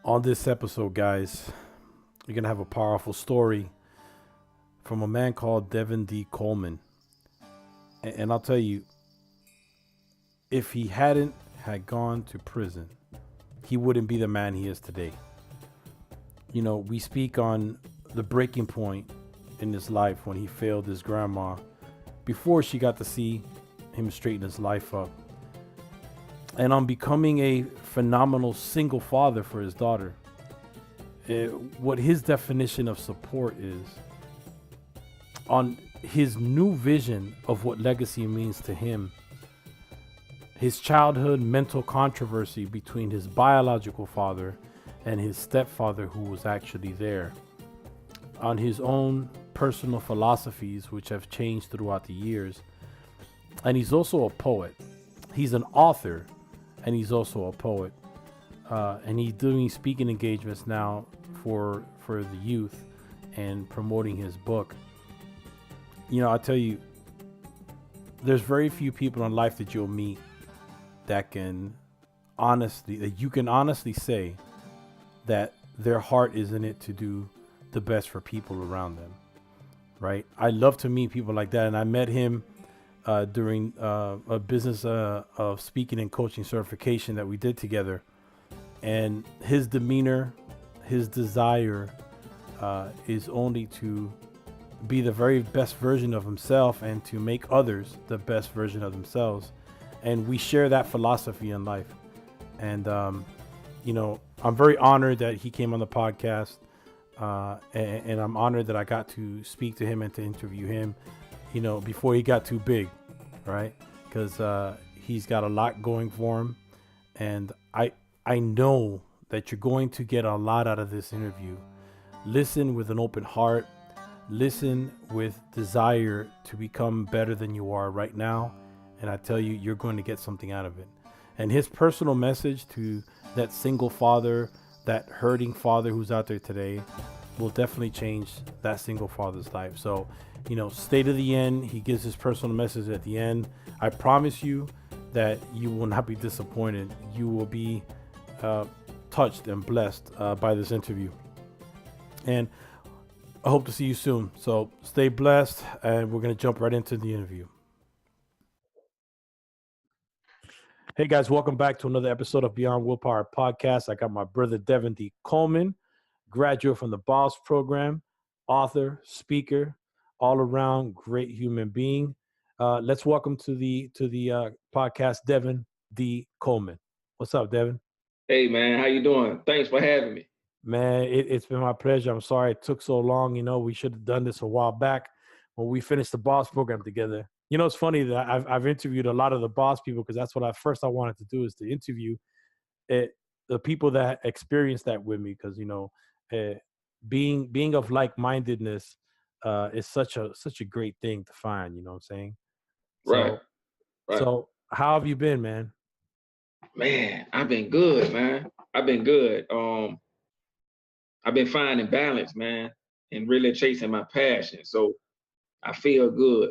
On this episode, guys, you're going to have a powerful story from a man called Devin D. Coleman. And I'll tell you, if he hadn't had gone to prison, he wouldn't be the man he is today. You know, we speak on the breaking point in his life when he failed his grandma before she got to see him straighten his life up. And on becoming a phenomenal single father for his daughter. What his definition of support is, on his new vision of what legacy means to him, his childhood mental controversy between his biological father and his stepfather, who was actually there, on his own personal philosophies, which have changed throughout the years. And he's also a poet. He's an author, and he's also a poet. And he's doing speaking engagements now for the youth and promoting his book. You know, I tell you, there's very few people in life that you'll meet that you can honestly say that their heart is in it to do the best for people around them, right? I love to meet people like that, and I met him during a business of speaking and coaching certification that we did together. And his demeanor, his desire is only to be the very best version of himself and to make others the best version of themselves. And we share that philosophy in life. And, you know, I'm very honored that he came on the podcast. And I'm honored that I got to speak to him and to interview him, you know, before he got too big, right? Because he's got a lot going for him. And I know that you're going to get a lot out of this interview. Listen with an open heart. Listen with desire to become better than you are right now. And I tell you, you're going to get something out of it. And his personal message to that single father, that hurting father who's out there today, will definitely change that single father's life. So, you know, stay to the end. He gives his personal message at the end. I promise you that you will not be disappointed. You will be touched and blessed by this interview. And I hope to see you soon. So stay blessed, and we're going to jump right into the interview. Hey guys, welcome back to another episode of Beyond Willpower podcast. I got my brother Devin D. Coleman, graduate from the Boss program, author, speaker, all around great human being. Let's welcome to the podcast Devin D. Coleman. What's up, Devin? Hey man, how you doing? Thanks for having me. Man, it's been my pleasure. I'm sorry it took so long. You know, we should have done this a while back when we finished the Boss program together. You know, it's funny that I've interviewed a lot of the Boss people because that's what I wanted to do, is to interview it, the people that experienced that with me. Because uh, being of like mindedness is such a great thing to find. You know what I'm saying? Right, So right. so how have you been, man? Man, I've been good, man. I've been good. I've been finding balance, man, and really chasing my passion. So I feel good.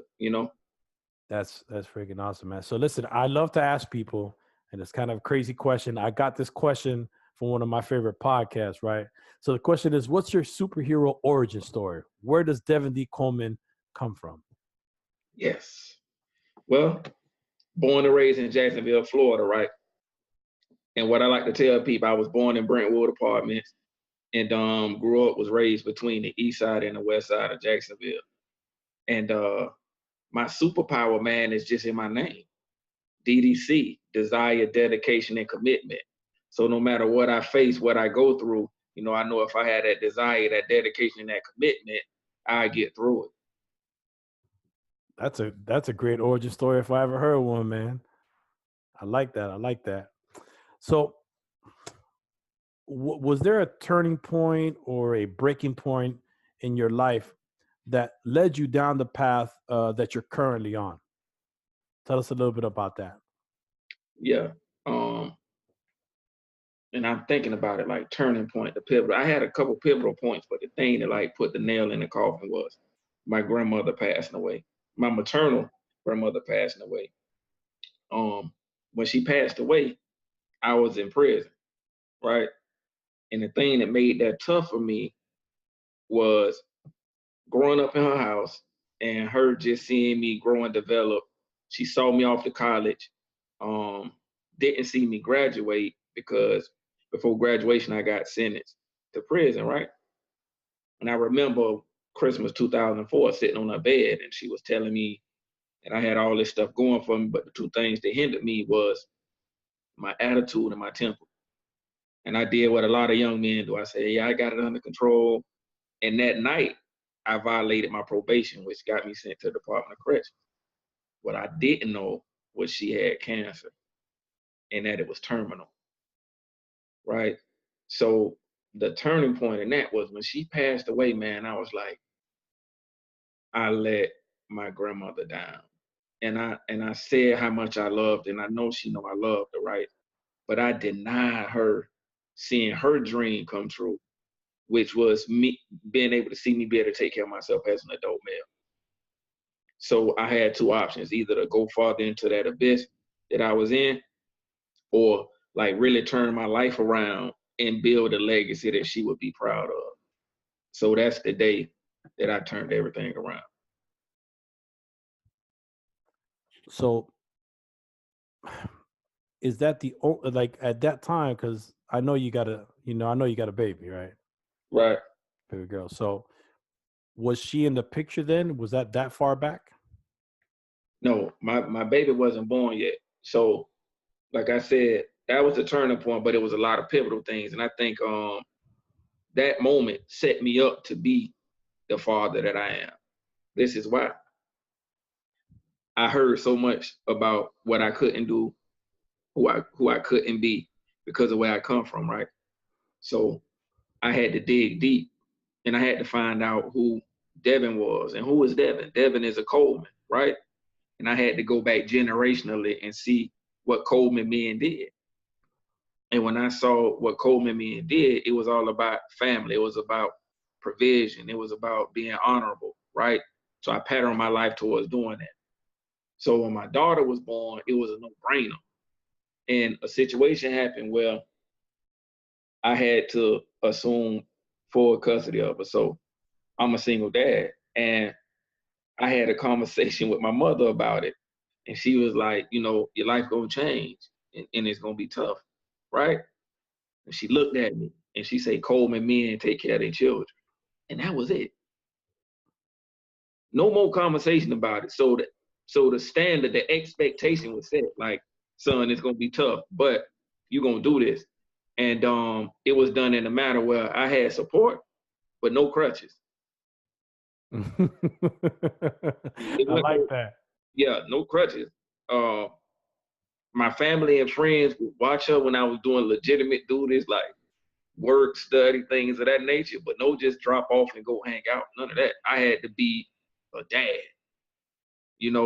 That's freaking awesome, man. So listen, I love to ask people, and it's kind of a crazy question. I got this question from one of my favorite podcasts, right? So the question is, what's your superhero origin story? Where does Devin D. Coleman come from? Yes. Well, born and raised in Jacksonville, Florida, right? And what I like to tell people, I was born in Brentwood Apartments and grew up, was raised between the east side and the west side of Jacksonville. And my superpower, man, is just in my name. DDC, desire, dedication, and commitment. So no matter what I face, what I go through, I know if I had that desire, that dedication, and that commitment, I get through it. That's a great origin story if I ever heard one, man. I like that. I like that. So was there a turning point or a breaking point in your life that led you down the path that you're currently on? Tell us a little bit about that. Yeah. Um, and I'm thinking about it like turning point, the pivotal. I had a couple pivotal points, but the thing that like put the nail in the coffin was my grandmother passing away. My maternal grandmother passing away. Um, when she passed away, I was in prison, right? And the thing that made that tough for me was growing up in her house and her just seeing me grow and develop. She saw me off to college, didn't see me graduate because before graduation, I got sentenced to prison, right? And I remember Christmas 2004 sitting on her bed and she was telling me that I had all this stuff going for me, but the two things that hindered me was my attitude and my temper. And I did what a lot of young men do. I said, yeah, I got it under control. And that night, I violated my probation, which got me sent to the Department of Corrections. What I didn't know was she had cancer and that it was terminal, right? So the turning point in that was when she passed away, man, I was like, I let my grandmother down. And I said how much I loved, and I know she know I loved her, right? But I denied her seeing her dream come true, which was me being able to see me be able to take care of myself as an adult male. So I had two options, either to go farther into that abyss that I was in, or like really turn my life around and build a legacy that she would be proud of. So that's the day that I turned everything around. So is that like at that time? Because I know you got a baby, right? Right. Baby girl. So was she in the picture then? Was that far back? No, my baby wasn't born yet. So like I said, that was the turning point, but it was a lot of pivotal things. And I think that moment set me up to be the father that I am. This is why. I heard so much about what I couldn't do, who I couldn't be because of where I come from, right? So I had to dig deep and I had to find out who Devin was. And who is Devin? Devin is a Coleman, right? And I had to go back generationally and see what Coleman men did. And when I saw what Coleman men did, it was all about family. It was about provision. It was about being honorable, right? So I patterned my life towards doing that. So when my daughter was born, it was a no-brainer. And a situation happened where I had to assume full custody of her. So I'm a single dad. And I had a conversation with my mother about it. And she was like, your life gonna change and it's gonna be tough, right? And she looked at me and she said, Coleman men take care of their children. And that was it. No more conversation about it. So the standard, the expectation was set, like, son, it's gonna be tough, but you're gonna do this. And it was done in a manner where I had support, but no crutches. I It wasn't like that. yeah, no crutches. My family and friends would watch her when I was doing legitimate duties like work, study, things of that nature, but no just drop off and go hang out. None of that. I had to be a dad, and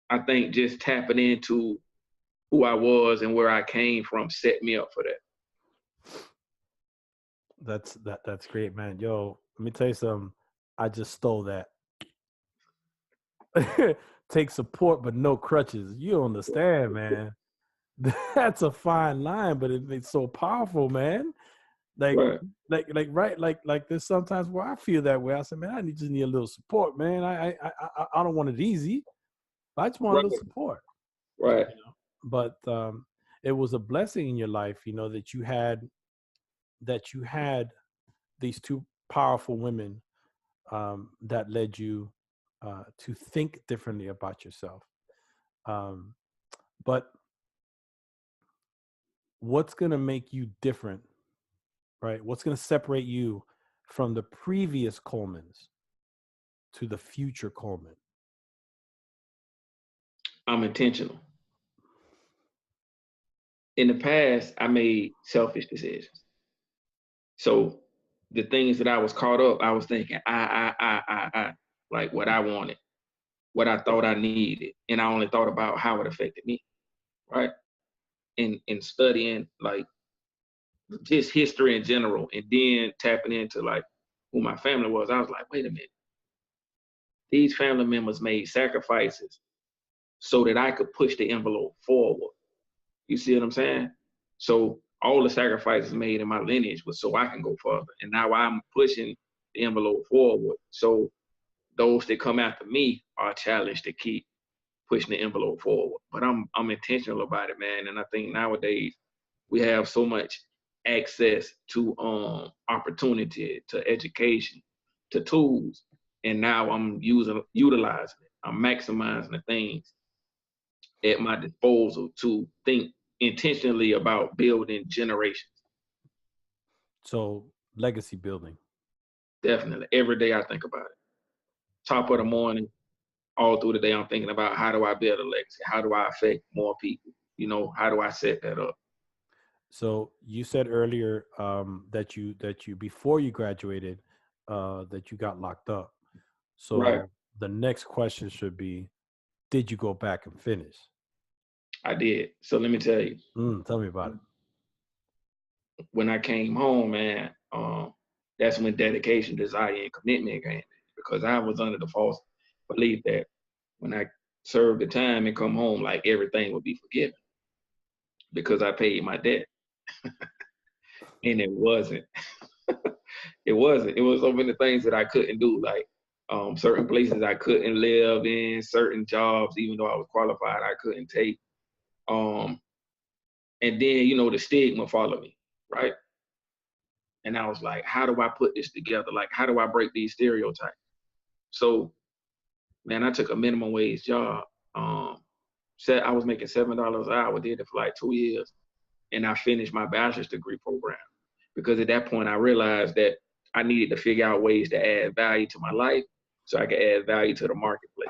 I think just tapping into who I was and where I came from set me up for that. That's great, man. Yo, let me tell you something. I just stole that. Take support, but no crutches. You understand, man. That's a fine line, but it's so powerful, man. Like, Right. like there's sometimes where I feel that way. I say, man, just need a little support, man. I don't want it easy. I just want a little support. Right. But it was a blessing in your life, that you had these two powerful women that led you to think differently about yourself. But what's going to make you different, right? What's going to separate you from the previous Colemans to the future Coleman? I'm intentional. In the past, I made selfish decisions. So the things that I was caught up, I was thinking, I, like what I wanted, what I thought I needed. And I only thought about how it affected me, right? In studying like just history in general and then tapping into like who my family was, I was like, wait a minute. These family members made sacrifices so that I could push the envelope forward. You see what I'm saying? So all the sacrifices made in my lineage was so I can go further. And now I'm pushing the envelope forward. So those that come after me are challenged to keep pushing the envelope forward. But I'm intentional about it, man. And I think nowadays we have so much access to opportunity, to education, to tools. And now I'm utilizing it. I'm maximizing the things at my disposal to think intentionally about building generations. So legacy building. Definitely. Every day I think about it. Top of the morning, all through the day, I'm thinking about how do I build a legacy? How do I affect more people? You know, how do I set that up? So you said earlier that you before you graduated that you got locked up. Right. So the next question should be, did you go back and finish? I did. So let me tell you, Tell me about it. when I came home, man, that's when dedication, desire, and commitment came in, because I was under the false belief that when I served the time and come home, like everything would be forgiven because I paid my debt. And it wasn't. It wasn't. It was so many things that I couldn't do, like certain places I couldn't live in, certain jobs, even though I was qualified, I couldn't take. Um, and then, you know, the stigma followed me, right? And I was like, how do I put this together? Like, how do I break these stereotypes? So, man, I took a minimum wage job. Said I was making $7 an hour, did it for like 2 years, and I finished my bachelor's degree program because at that point I realized that I needed to figure out ways to add value to my life so I could add value to the marketplace.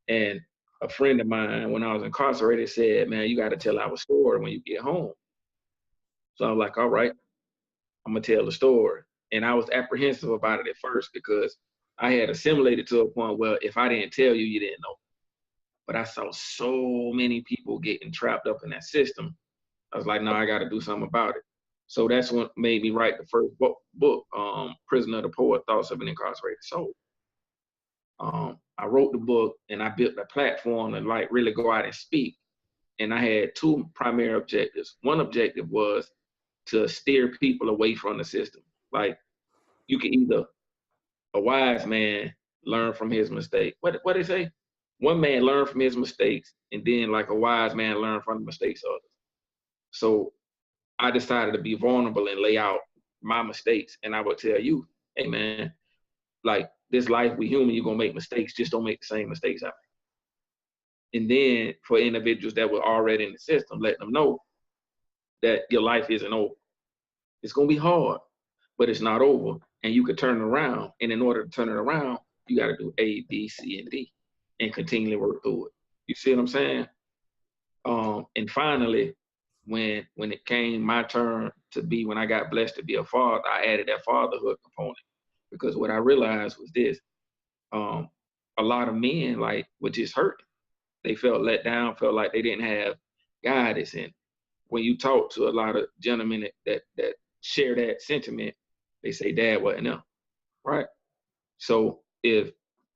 And a friend of mine, when I was incarcerated, said, "Man, you got to tell our story when you get home." So I was like, "All right, I'm gonna tell the story." And I was apprehensive about it at first because I had assimilated to a point where if I didn't tell you, you didn't know. But I saw so many people getting trapped up in that system. I was like, no, I got to do something about it. So that's what made me write the first book, Prisoner of the Poet, Thoughts of an Incarcerated Soul. I wrote the book and I built a platform to like really go out and speak. And I had two primary objectives. One objective was to steer people away from the system. Like you can either a wise man learn from his mistake. What they say? One man learn from his mistakes, and then like a wise man learn from the mistakes of others. So I decided to be vulnerable and lay out my mistakes. And I would tell you, hey man, like this life, we human, you're gonna make mistakes, just don't make the same mistakes I make. And then for individuals that were already in the system, letting them know that your life isn't over. It's gonna be hard, but it's not over. And you could turn it around. And in order to turn it around, you gotta do A, B, C, and D and continually work through it. You see what I'm saying? And finally, when it came my turn to be when I got blessed to be a father, I added that fatherhood component because what I realized was this: um, a lot of men like were just hurt. They felt let down, felt like they didn't have guidance. And when you talk to a lot of gentlemen that share that sentiment, they say dad wasn't there, right? So if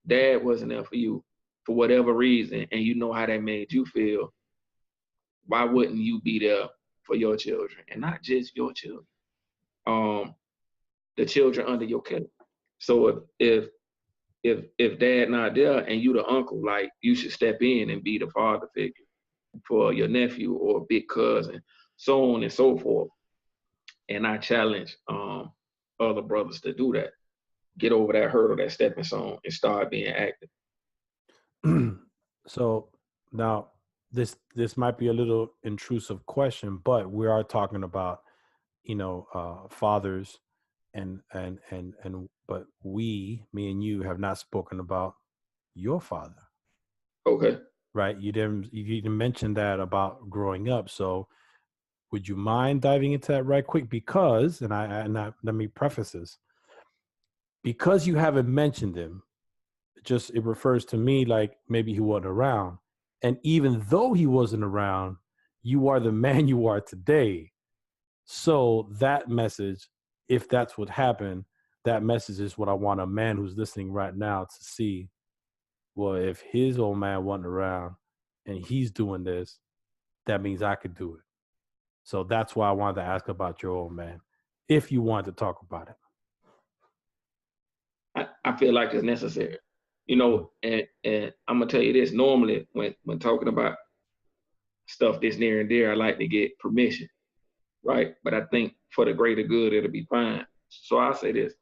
dad wasn't there for you for whatever reason, and you know how that made you feel, why wouldn't you be there for your children and not just your children, um the children under your care? So if dad not there and you the uncle, like you should step in and be the father figure for your nephew or big cousin, so on and so forth. And I challenge other brothers to do that, get over that hurdle, that stepping stone, and start being active. So now this might be a little intrusive question, but we are talking about, fathers and but me and you have not spoken about your father, Okay. right? You didn't mention that about growing up. So would you mind diving into that right quick? Because let me preface this. Because you haven't mentioned him, it refers to me like maybe he wasn't around. And even though he wasn't around, you are the man you are today. So that message, if that's what happened, that message is what I want a man who's listening right now to see. Well, if his old man wasn't around and he's doing this, that means I could do it. So that's why I wanted to ask about your old man, if you wanted to talk about it. I feel like it's necessary, you know, and I'm gonna tell you this. Normally, when talking about stuff that's near and dear, I like to get permission, right? But I think for the greater good, it'll be fine. So I'll say this: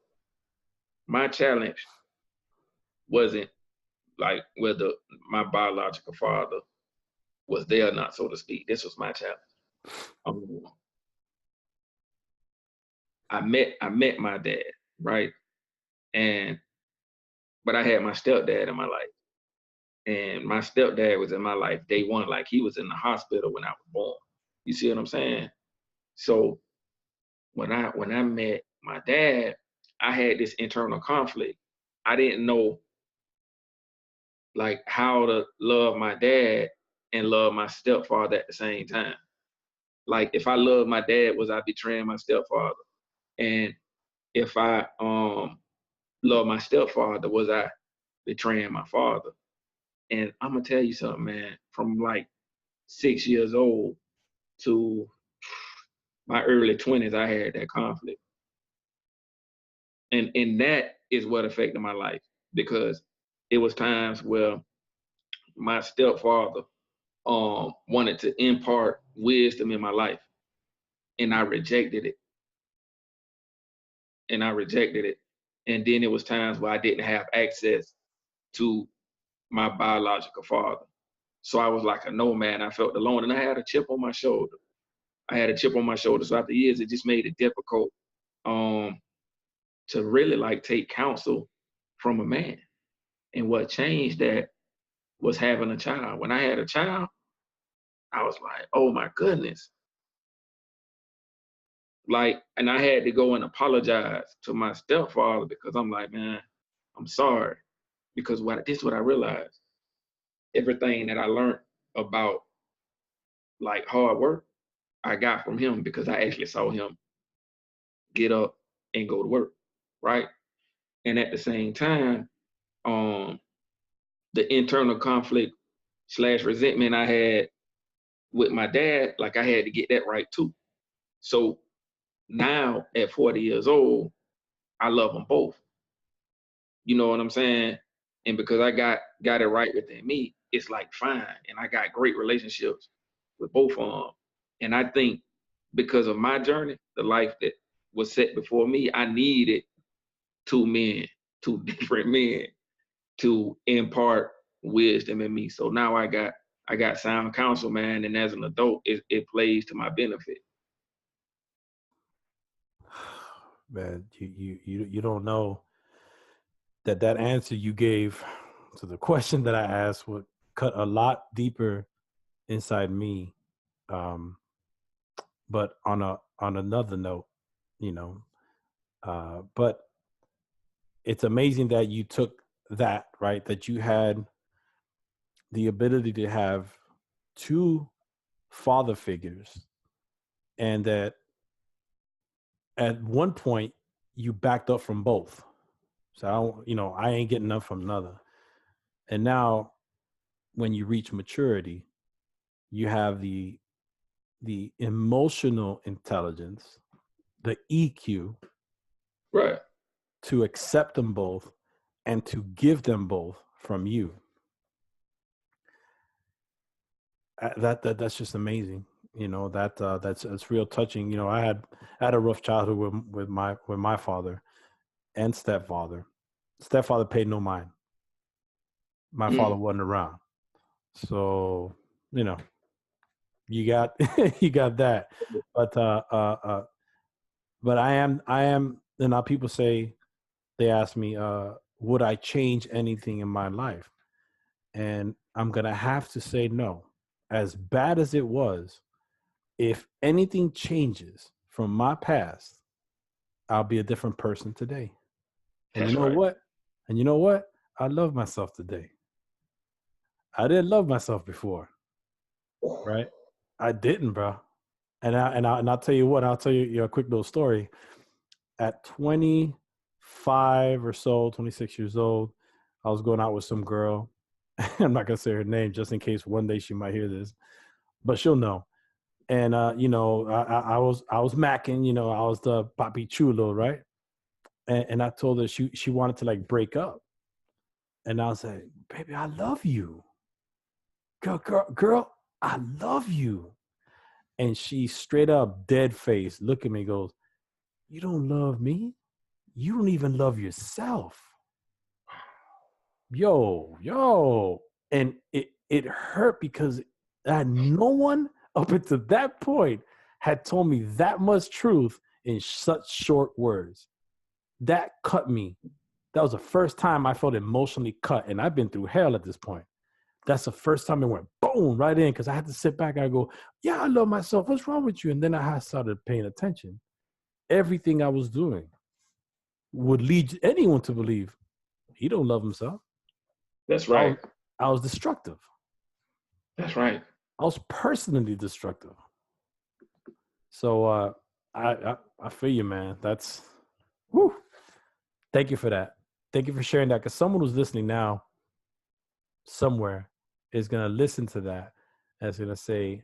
my challenge wasn't like whether my biological father was there or not, so to speak. This was my challenge. Um, I met my dad, right? And but I had my stepdad in my life. And my stepdad was in my life day one, like he was in the hospital when I was born. You see what I'm saying? So when I met my dad, I had this internal conflict. I didn't know like how to love my dad and love my stepfather at the same time. Like if I loved my dad, was I betraying my stepfather? And if I love my stepfather, was I betraying my father? And I'm gonna tell you something, man. From like 6 years old to my early 20s, I had that conflict. And that is what affected my life because it was times where my stepfather wanted to impart wisdom in my life and I rejected it. And I rejected it. And then it was times where I didn't have access to my biological father. So I was like a nomad. I felt alone and I had a chip on my shoulder. I had a chip on my shoulder. So after years, it just made it difficult to really like take counsel from a man. And what changed that was having a child. When I had a child, I was like, oh my goodness. Like, and I had to go and apologize to my stepfather because I'm like, man, I'm sorry. Because this is what I realized. Everything that I learned about like hard work, I got from him because I actually saw him get up and go to work. Right. And at the same time, um, the internal conflict slash resentment I had with my dad, like I had to get that right too. So now at 40 years old, I love them both. You know what I'm saying? And because I got it right within me, it's like fine. And I got great relationships with both of them. And I think because of my journey, the life that was set before me, I needed two men, two different men to impart wisdom in me. So now I got sound counsel, man, and as an adult, it plays to my benefit. Man, you don't know that answer you gave to the question that I asked would cut a lot deeper inside me. But on another note, you know, but it's amazing that you took that, right? That you had the ability to have two father figures and that at one point you backed up from both. So I don't, I ain't getting enough from another. And now when you reach maturity, you have the emotional intelligence, the EQ, Right. to accept them both and to give them both from you. That's just amazing. That's real touching. I had a rough childhood with my father and stepfather. Stepfather paid no mind. My father wasn't around. So, you got you got that. But I am and now people say, they ask me, would I change anything in my life? And I'm gonna have to say no. As bad as it was, if anything changes from my past, I'll be a different person today. And That's right. you know what? I love myself today. I didn't love myself before, right? I didn't, bro. And I'll tell you what. I'll tell you a quick little story. At 25 or so, 26 years old, I was going out with some girl. I'm not gonna say her name just in case one day she might hear this, but she'll know. And I was macking, I was the papi chulo, right? And I told her she wanted to like break up. And I was like, baby, I love you. Girl, I love you. And she straight up dead face look at me, goes, you don't love me? You don't even love yourself. Yo. And it hurt because no one up until that point had told me that much truth in such short words. That cut me. That was the first time I felt emotionally cut. And I've been through hell at this point. That's the first time it went boom right in, because I had to sit back and I go, yeah, I love myself. What's wrong with you? And then I started paying attention. Everything I was doing would lead anyone to believe he don't love himself. That's right. I was destructive. That's right. I was personally destructive. So I feel you, man. That's whew. Thank you for that. Thank you for sharing that. Because someone who's listening now, somewhere, is gonna listen to that and is gonna say,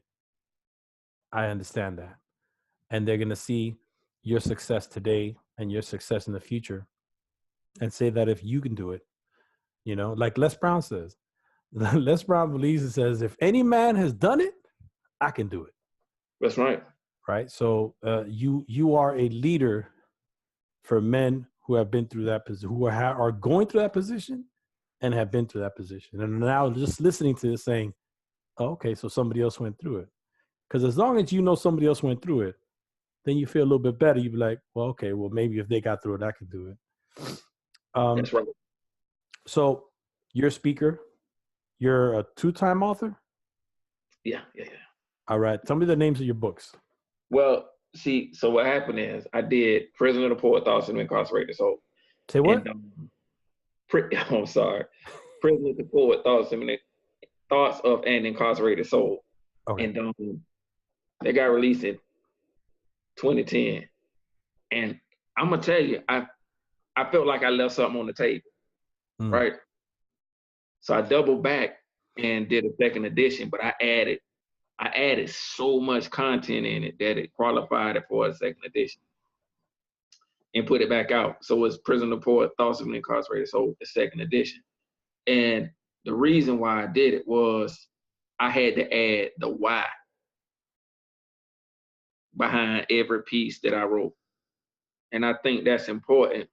I understand that. And they're gonna see your success today and your success in the future and say that if you can do it, like Les Brown says. Les Brown believes and says, if any man has done it, I can do it. That's right. Right. So you are a leader for men who have been through that position, who are going through that position and have been through that position. And now just listening to this saying, oh, okay, so somebody else went through it. Because as long as you know somebody else went through it, then you feel a little bit better. You be like, well, okay, well, maybe if they got through it, I can do it. That's right. So you're a speaker. You're a 2-time author? Yeah. All right. Tell me the names of your books. Well, see, so what happened is I did Prison of the Poet, Thoughts of Incarcerated Soul. Say what? And, I'm sorry. Prison of the Poet, Thoughts of an Incarcerated Soul. Okay. And they got released in 2010. And I'm gonna tell you, I felt like I left something on the table, right? So I doubled back and did a second edition, but I added so much content in it that it qualified it for a second edition and put it back out. So it's Prison of the Poet, Thoughts of an Incarcerated Soul, the second edition. And the reason why I did it was I had to add the why behind every piece that I wrote. And I think that's important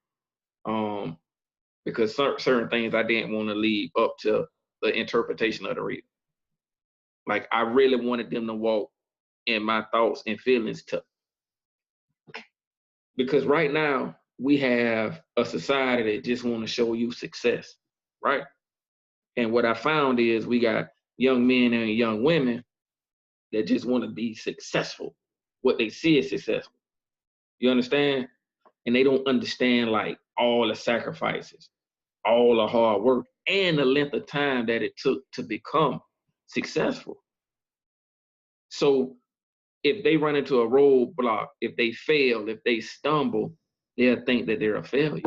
because certain things I didn't want to leave up to the interpretation of the reader. Like I really wanted them to walk in my thoughts and feelings too. Because right now we have a society that just want to show you success, right? And what I found is we got young men and young women that just want to be successful. What they see is successful. You understand? And they don't understand like all the sacrifices, all the hard work, and the length of time that it took to become successful. So if they run into a roadblock, if they fail, if they stumble, they'll think that they're a failure.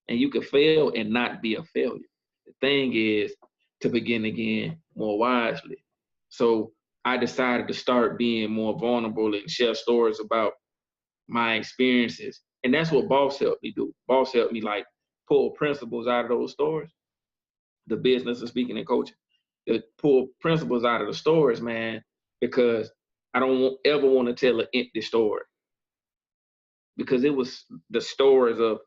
And you can fail and not be a failure. The thing is to begin again more wisely. So I decided to start being more vulnerable and share stories about my experiences. And that's what Boss helped me do. Boss helped me like pull principles out of those stories, the business of speaking and coaching, to pull principles out of the stories, man, because I don't ever want to tell an empty story. Because it was the stories of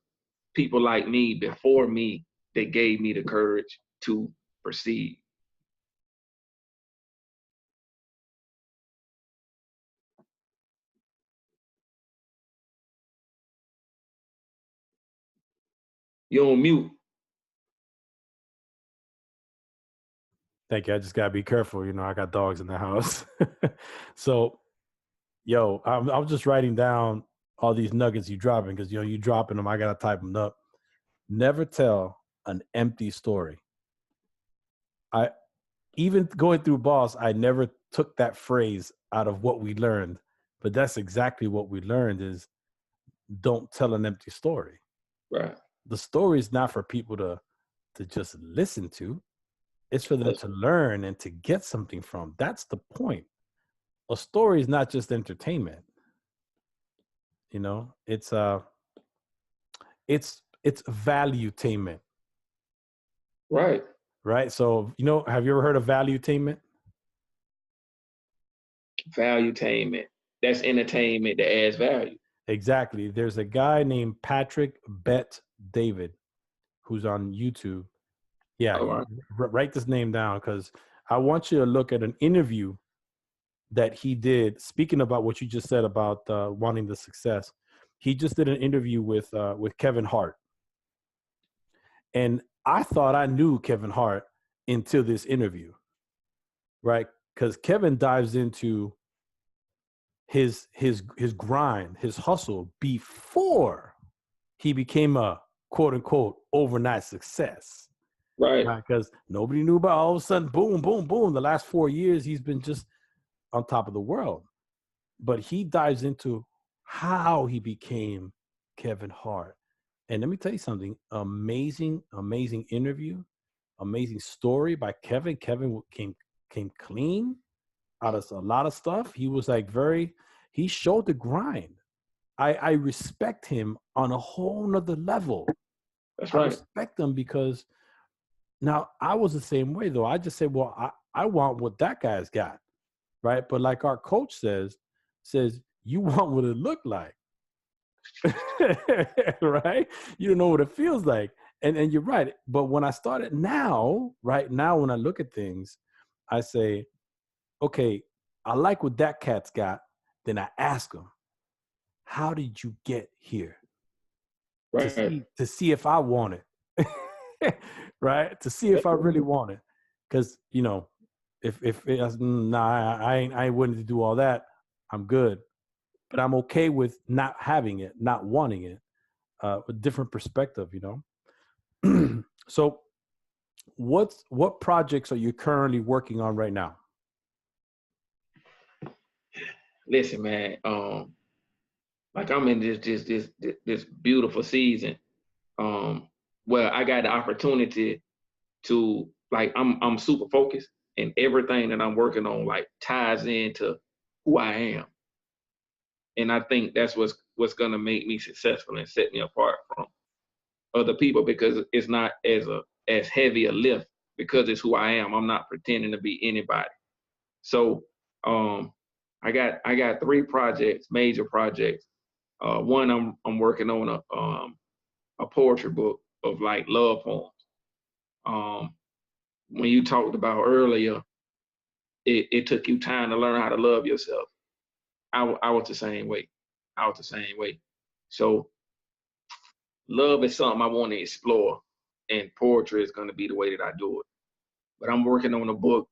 people like me before me that gave me the courage to proceed. You're on mute. Thank you. I just gotta be careful. I got dogs in the house. So, I was just writing down all these nuggets you dropping because you dropping them. I gotta type them up. Never tell an empty story. I even going through Boss, I never took that phrase out of what we learned, but that's exactly what we learned is don't tell an empty story. Right. The story is not for people to just listen to. It's for them to learn and to get something from. That's the point. a story is not just entertainment. You know, it's valuetainment, Right. right? So, you know, have you ever heard of valuetainment? Valuetainment. That's entertainment that adds value. Exactly. There's a guy named Patrick Bet David who's on YouTube. Yeah, All right. write this name down because I want you to look at an interview that he did. Speaking about what you just said about wanting the success, he just did an interview with Kevin Hart, and I thought I knew Kevin Hart until this interview, right? Because Kevin dives into his grind, his hustle before he became a quote unquote overnight success. Right. Right, because nobody knew about all of a sudden, boom, boom, boom. The last 4 years, he's been just on top of the world. But he dives into how he became Kevin Hart. And let me tell you something, amazing, amazing interview, amazing story by Kevin. Kevin came clean out of a lot of stuff. He was like he showed the grind. I respect him on a whole nother level. That's I right. respect him because now I was the same way though. I just said, well, I want what that guy's got, right? But like our coach says you want what it looked like. Right? You don't know what it feels like. And you're right. But when I started now, right now, when I look at things, I say, okay, I like what that cat's got. Then I ask him, how did you get here? Right. To see if I want it. Right? To see if I really want it. Because, you know, if nah, I ain't willing to do all that, I'm good. But I'm okay with not having it, not wanting it. A different perspective, you know. So what projects are you currently working on right now? Listen, man. Like I'm in this beautiful season. Where I got the opportunity to like I'm super focused and everything that I'm working on like ties into who I am. And I think that's what's gonna make me successful and set me apart from other people because it's not as heavy a lift because it's who I am. I'm not pretending to be anybody. So um I got three projects, major projects. One I'm working on a poetry book of like love poems. Um when you talked about earlier, it took you time to learn how to love yourself. I was the same way. I was the same way. So love is something I want to explore, and poetry is going to be the way that I do it. But I'm working on a book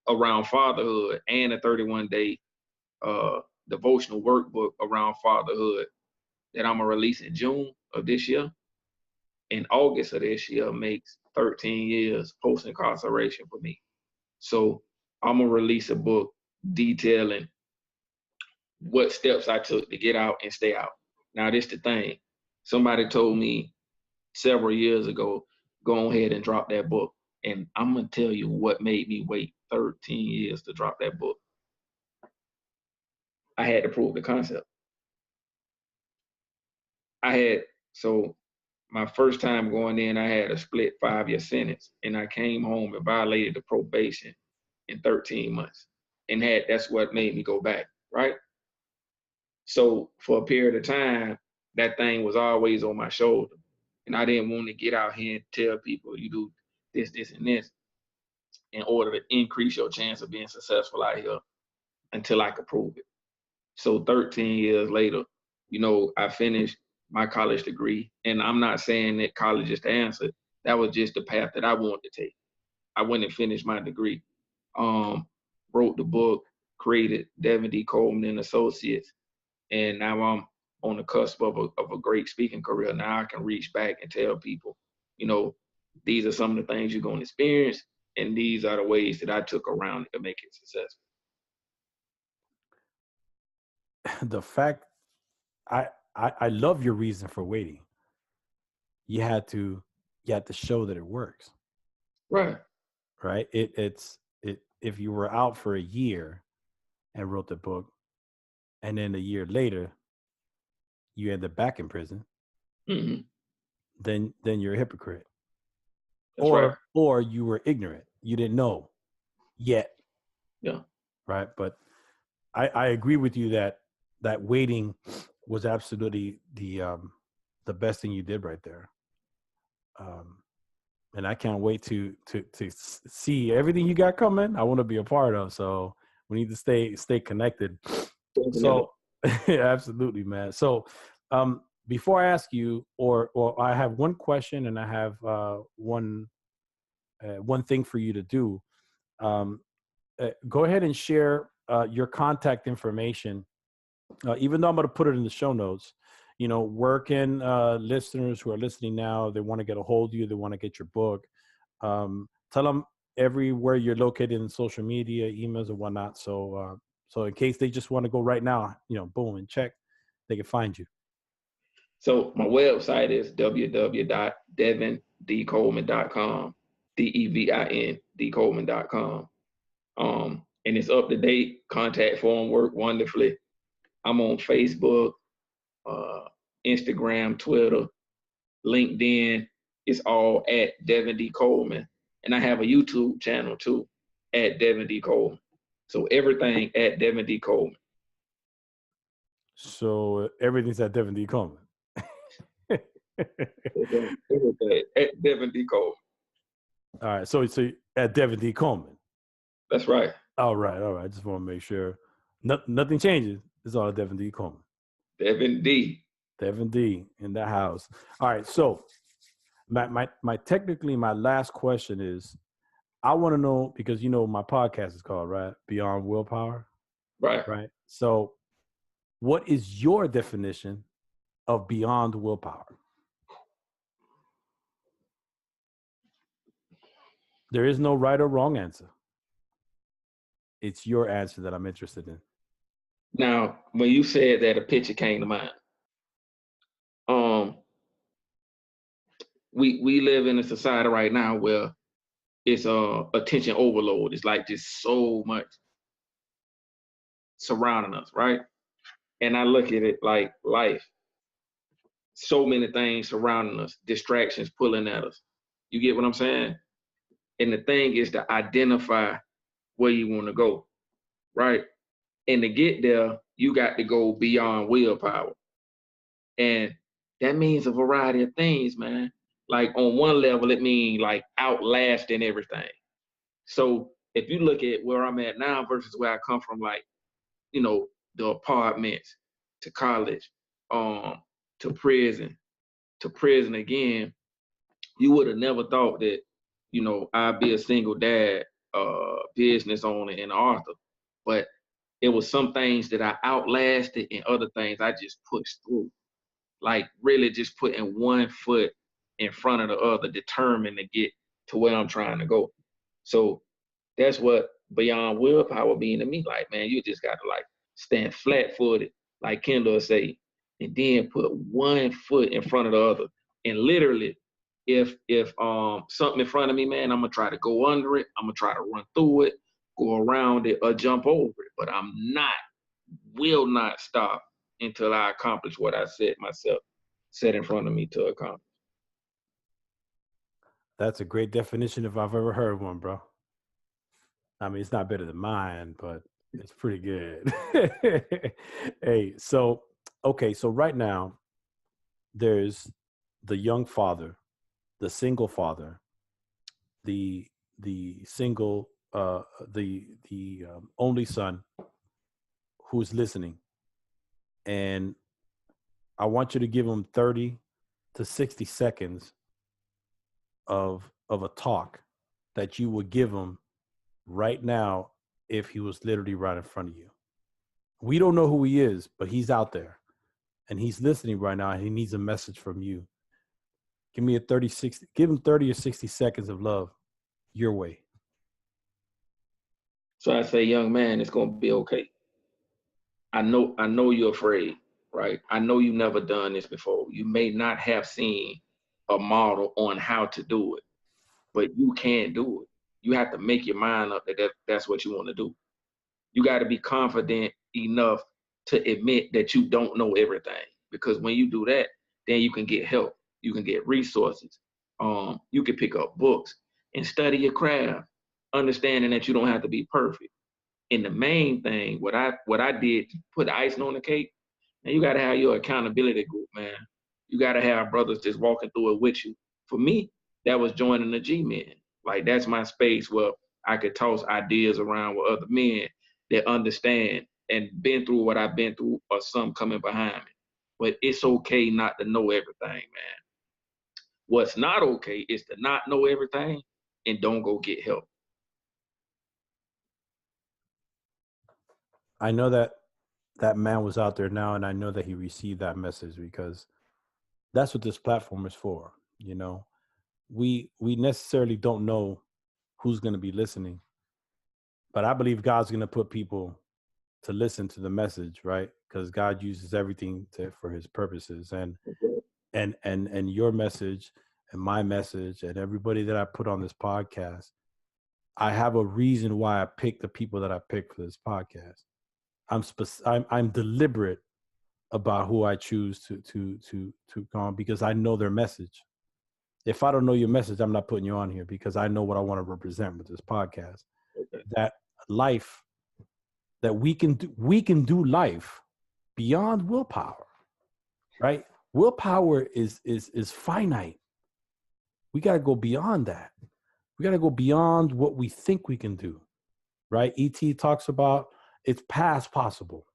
around fatherhood and a 31-day devotional workbook around fatherhood that I'm gonna release in June of this year. In August of this year makes 13 years post incarceration for me. So I'm gonna release a book detailing what steps I took to get out and stay out. Now, this the thing. Somebody told me several years ago, go ahead and drop that book. And I'm gonna tell you what made me wait 13 years to drop that book. I had to prove the concept. I had so my first time going in, I had a split 5-year sentence, and I came home and violated the probation in 13 months, and that's what made me go back, right? So for a period of time, that thing was always on my shoulder. And I didn't want to get out here and tell people you do this, this, and this in order to increase your chance of being successful out here until I could prove it. So 13 years later, I finished my college degree. And I'm not saying that college is the answer. That was just the path that I wanted to take. I went and finished my degree, wrote the book, created Devin D. Coleman and Associates, and now I'm on the cusp of a great speaking career. Now I can reach back and tell people, you know, these are some of the things you're going to experience, and these are the ways that I took around it to make it successful. The fact I love your reason for waiting. You had to you had to show that it works, Right. right? It if you were out for a year, and wrote the book, and then a year later you end up back in prison, Mm-hmm. then you're a hypocrite. That's right. Or you were ignorant. You didn't know yet. Yeah. Right. But I agree with you that waiting was absolutely the best thing you did right there. And I can't wait to see everything you got coming. I want to be a part of. So we need to stay connected. Definitely. So absolutely, man. So before I ask you, or I have one question, and I have one thing for you to do. Um, go ahead and share your contact information. Even though I'm going to put it in the show notes, working listeners who are listening now, they want to get a hold of you, they want to get your book. Tell them everywhere you're located in social media, emails, and whatnot. So in case they just want to go right now, boom, and check, they can find you. So my website is www.devindcoleman.com, DEVIN, dcoleman.com. And it's up to date. Contact form work wonderfully. I'm on Facebook, Instagram, Twitter, LinkedIn. It's all at Devin D. Coleman. And I have a YouTube channel too, at Devin D. Coleman. So everything at Devin D. Coleman. So everything's at Devin D. Coleman. Everything at Devin D. Coleman. All right. So at Devin D. Coleman. That's right. All right. I just want to make sure nothing changes. It's all Devin D. Coleman. Devin D. Devin D. in the house. All right. So my technically my last question is, I want to know, because my podcast is called, right, Beyond Willpower. Right. Right. So what is your definition of beyond willpower? There is no right or wrong answer. It's your answer that I'm interested in. Now, when you said that, a picture came to mind. We live in a society right now where it's attention overload. It's like just so much surrounding us, right? And I look at it like life. So many things surrounding us, distractions pulling at us. You get what I'm saying? And the thing is to identify where you want to go, right? And to get there, you got to go beyond willpower. And that means a variety of things, man. Like on one level, it means like outlasting everything. So if you look at where I'm at now versus where I come from, like, the apartments to college, to prison again, you would have never thought that, I'd be a single dad, business owner and author. But it was some things that I outlasted and other things I just pushed through. Like really just putting one foot in front of the other, determined to get to where I'm trying to go. So that's what beyond willpower mean to me. Like, man, you just gotta like stand flat footed, like Kendall say, and then put one foot in front of the other. And literally, if something in front of me, man, I'm gonna try to go under it, I'm gonna try to run through it, go around it, or jump over it. But will not stop until I accomplish what I set in front of me to accomplish. That's a great definition if I've ever heard one, bro. I mean, it's not better than mine, but it's pretty good. Hey, so right now there's the young father, the single father, the single the only son who's listening, and I want you to give him 30 to 60 seconds of a talk that you would give him right now if he was literally right in front of you. We don't know who he is, but he's out there and he's listening right now, and he needs a message from you. Give him 30 or 60 seconds of love your way. So I say, young man, it's gonna be okay. I know you're afraid, right? I know you've never done this before. You may not have seen a model on how to do it, but you can do it. You have to make your mind up that that's what you want to do. you got to be confident enough to admit that you don't know everything. Because when you do that, then you can get help. You can get resources. You can pick up books and study your craft, understanding that you don't have to be perfect. And the main thing, what I did to put icing on the cake, and you got to have your accountability group, man. You got to have brothers just walking through it with you. For me, that was joining the G-Men. Like, that's my space where I could toss ideas around with other men that understand and been through what I've been through, or some coming behind me. But it's okay not to know everything, man. What's not okay is to not know everything and don't go get help. I know that that man was out there now, and I know that he received that message, because that's what this platform is for. You know, we necessarily don't know who's going to be listening, but I believe God's going to put people to listen to the message, right? Because God uses everything for His purposes, and your message and my message and everybody that I put on this podcast, I have a reason why I picked the people that I picked for this podcast. I'm deliberate about who I choose to go on, because I know their message. If I don't know your message, I'm not putting you on here, because I know what I want to represent with this podcast. Okay. That life, that we can do life beyond willpower, right? Willpower is finite. We got to go beyond that. We got to go beyond what we think we can do, right? ET talks about it's past possible,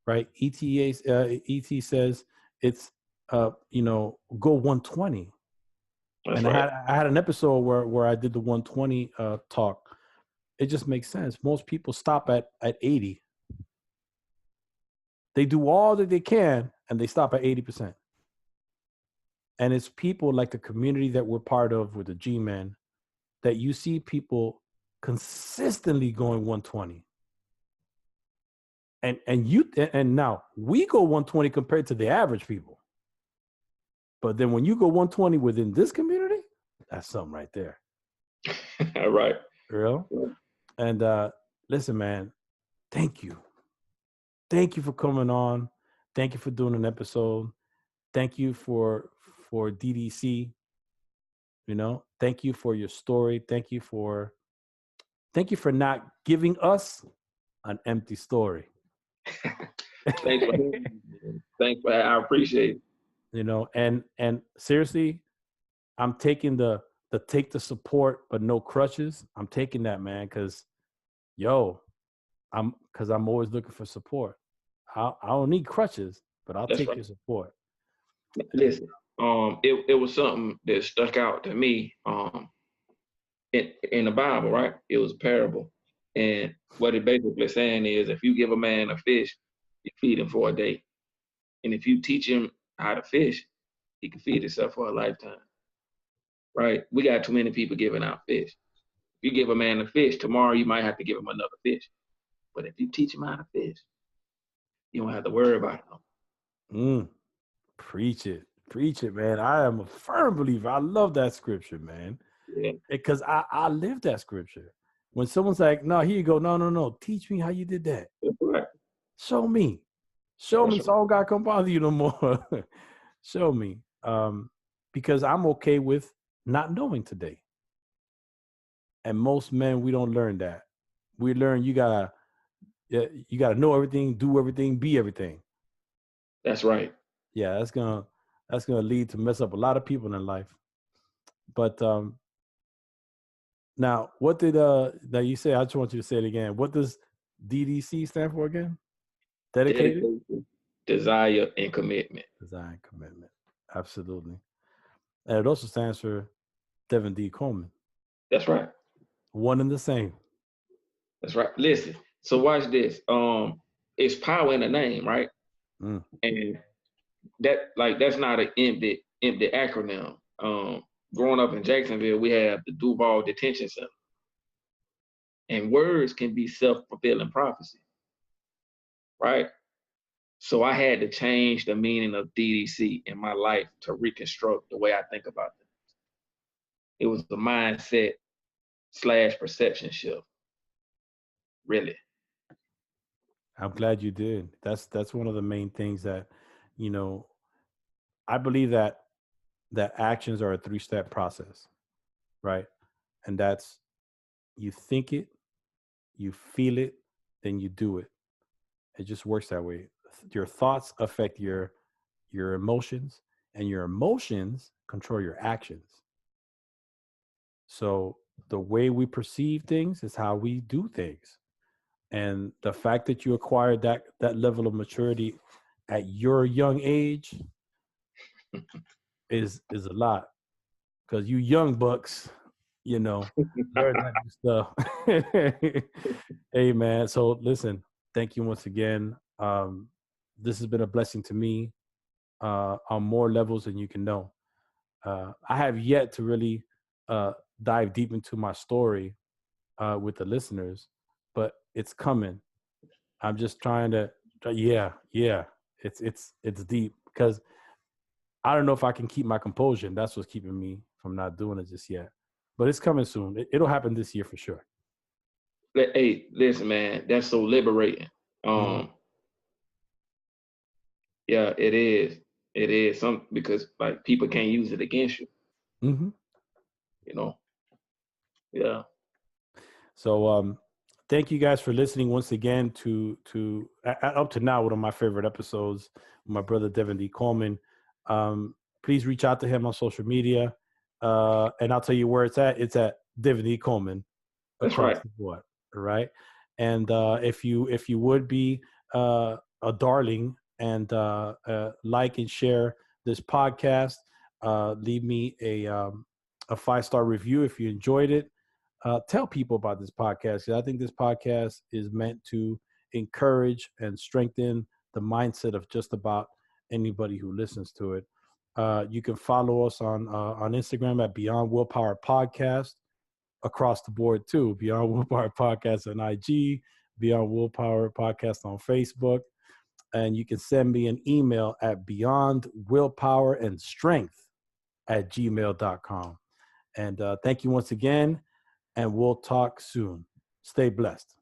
right? ET says it's go 120. That's And right. I had an episode where I did the 120 talk. It just makes sense. Most people stop at 80. They do all that they can and they stop at 80%. And it's people like the community that we're part of with the G-Men, that you see people consistently going 120. And now we go 120 compared to the average people. But then when you go 120 within this community, that's something right there. All right. Real. And listen, man, thank you. Thank you for coming on. Thank you for doing an episode. Thank you for DDC. Thank you for your story. Thank you for not giving us an empty story. Thanks for having me. Thanks for I appreciate it. And seriously, I'm taking the take the support but no crutches. I'm taking that, man, because I'm always looking for support. I don't need crutches, but I'll take your support. Listen, it was something that stuck out to me in the Bible, right? It was a parable. And what it basically saying is, if you give a man a fish, you feed him for a day. And if you teach him how to fish, he can feed himself for a lifetime. Right? We got too many people giving out fish. If you give a man a fish, tomorrow you might have to give him another fish. But if you teach him how to fish, you don't have to worry about it. Preach it, man. I am a firm believer. I love that scripture, man. Yeah. Because I live that scripture. When someone's like, no, here you go. No. Teach me how you did that. Right. Show me. So I don't got to come bother you no more. Show me. Because I'm okay with not knowing today. And most men, we don't learn that. We learn you gotta know everything, do everything, be everything. That's right. Yeah, that's gonna lead to mess up a lot of people in life. But now, what did now you say? I just want you to say it again. What does DDC stand for again? Dedicated, desire, and commitment. Desire and commitment. Absolutely. And it also stands for Devin D. Coleman. That's right. One and the same. That's right. Listen. So watch this. It's power in the name, right? And that's not an empty acronym. Growing up in Jacksonville, we have the Duval Detention Center. And words can be self-fulfilling prophecy, right? So I had to change the meaning of DDC in my life to reconstruct the way I think about things. It was a mindset / perception shift, really. I'm glad you did. That's one of the main things that, you know, I believe that actions are a three-step process, right? And that's you think it, you feel it, then you do it. It just works that way. Your thoughts affect your emotions, and your emotions control your actions. So the way we perceive things is how we do things. And the fact that you acquired that level of maturity at your young age is a lot. Because you young bucks, you know, learn that new stuff. Hey man, so listen, thank you once again. This has been a blessing to me on more levels than you can know. I have yet to really dive deep into my story with the listeners, but it's coming. I'm just trying to, yeah, it's deep because I don't know if I can keep my composure. And that's what's keeping me from not doing it just yet. But it's coming soon. It'll happen this year for sure. Hey, listen, man, that's so liberating. Mm-hmm. Yeah, it is. It is some because like people can't use it against you. Mm-hmm. You know. Yeah. So thank you guys for listening once again to up to now one of my favorite episodes with my brother Devin D. Coleman. Please reach out to him on social media. And I'll tell you where it's at. It's at Devin D. Coleman That's across right. the board. All right. And if you would be a darling and like and share this podcast, leave me a 5-star review if you enjoyed it. Tell people about this podcast. I think this podcast is meant to encourage and strengthen the mindset of just about anybody who listens to it. You can follow us on Instagram at Beyond Willpower Podcast, across the board too. Beyond Willpower Podcast on IG, Beyond Willpower Podcast on Facebook. And you can send me an email at beyondwillpowerandstrength@gmail.com. And thank you once again, and we'll talk soon. Stay blessed.